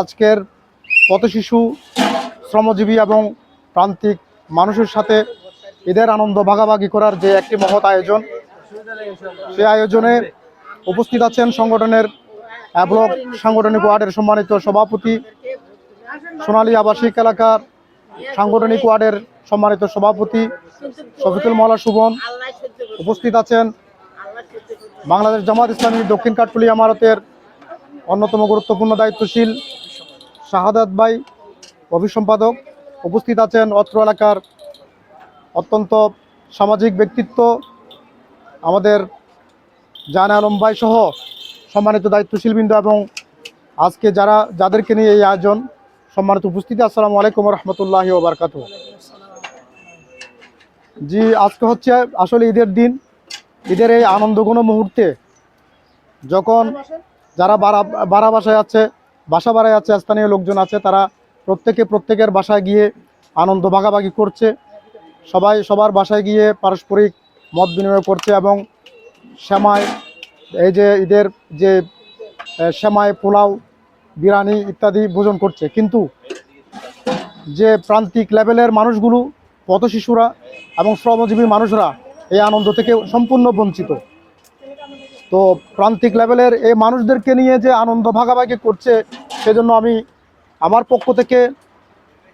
আজকের পথশিশু, শ্রমজীবী এবং প্রান্তিক মানুষের সাথে ঈদের আনন্দ ভাগাভাগি করার যে একটি মহৎ আয়োজন, সেই আয়োজনে উপস্থিত আছেন সংগঠনের ব্লক সাংগঠনিক ওয়ার্ডের সম্মানিত সভাপতি, সোনালী আবাসিক এলাকার সাংগঠনিক ওয়ার্ডের সম্মানিত সভাপতি শফিকুল মওলা সুবন। উপস্থিত আছেন বাংলাদেশ জামাত ইসলামী দক্ষিণ কাঠকুলি আমারতের অন্যতম গুরুত্বপূর্ণ দায়িত্বশীল শাহাদাত ভাই, অভিসম্পাদক। উপস্থিত আছেন অত্র এলাকার অত্যন্ত সামাজিক ব্যক্তিত্ব আমাদের জান আলম ভাই সহ সম্মানিত দায়িত্বশীল বৃন্দ এবং আজকে যাদেরকে নিয়ে এই আয়োজন, সম্মানিত উপস্থিতি, আসসালামু আলাইকুম রহমতুল্লাহি ওয়া বারাকাতুহু। জি, আজকে হচ্ছে আসলে ঈদের দিন। ঈদের এই আনন্দঘন মুহূর্তে যখন যারা বাসা বাড়ায় আছে, স্থানীয় লোকজন আছে, তারা প্রত্যেকের বাসায় গিয়ে আনন্দ ভাগাভাগি করছে। সবাই সবার বাসায় গিয়ে পারস্পরিক মত বিনিময় করছে এবং সেমাই, এই যে ঈদের যে সেমাই, পোলাও, বিরিয়ানি ইত্যাদি ভোজন করছে। কিন্তু যে প্রান্তিক লেভেলের মানুষগুলো, পথশিশুরা এবং শ্রমজীবী মানুষরা এই আনন্দ থেকে সম্পূর্ণ বঞ্চিত। তো প্রান্তিক লেভেলের এই মানুষদেরকে নিয়ে যে আনন্দ ভাগাভাগি করছে, সেজন্য আমি আমার পক্ষ থেকে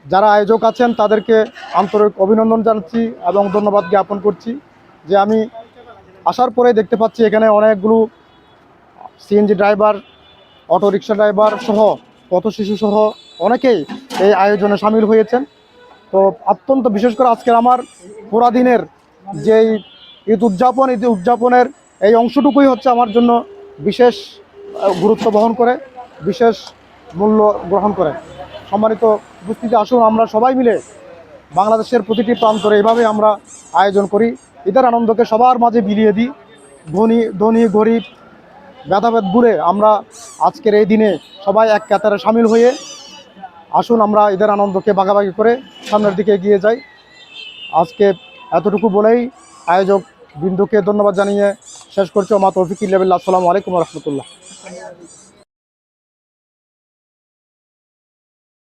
যারা আয়োজক আছেন তাদেরকে আন্তরিক অভিনন্দন জানাচ্ছি এবং ধন্যবাদ জ্ঞাপন করছি। যে আমি আসার পরে দেখতে পাচ্ছি এখানে অনেকগুলো সিএনজি ড্রাইভার, অটোরিকশা ড্রাইভার সহ পথশিশু সহ অনেকেই এই আয়োজনে সামিল হয়েছেন। তো অত্যন্ত বিশেষ করে আজকের আমার পুরা দিনের যেই ঈদ উদযাপনের এই অংশটুকুই হচ্ছে আমার জন্য বিশেষ গুরুত্ব বহন করে, বিশেষ মূল্য গ্রহণ করে। সম্মানিত উপস্থিতি, আসুন আমরা সবাই মিলে বাংলাদেশের প্রতিটি প্রান্তরে এইভাবে আমরা আয়োজন করি, ঈদের আনন্দকে সবার মাঝে বিলিয়ে দিই। ধনী গরিব ভেদাভেদ ভুলে আমরা আজকের এই দিনে সবাই এক কাতারে সামিল হয়ে আসুন আমরা ঈদের আনন্দকে ভাগাভাগি করে সামনের দিকে এগিয়ে যাই। আজকে এতটুকু বলেই আয়োজক বিন্দুকে ধন্যবাদ জানিয়ে শেষ করছি। ওমা তৌফিক ইল্লা বিল্লাহ। আসসালামু আলাইকুম রহমতুল্লাহ।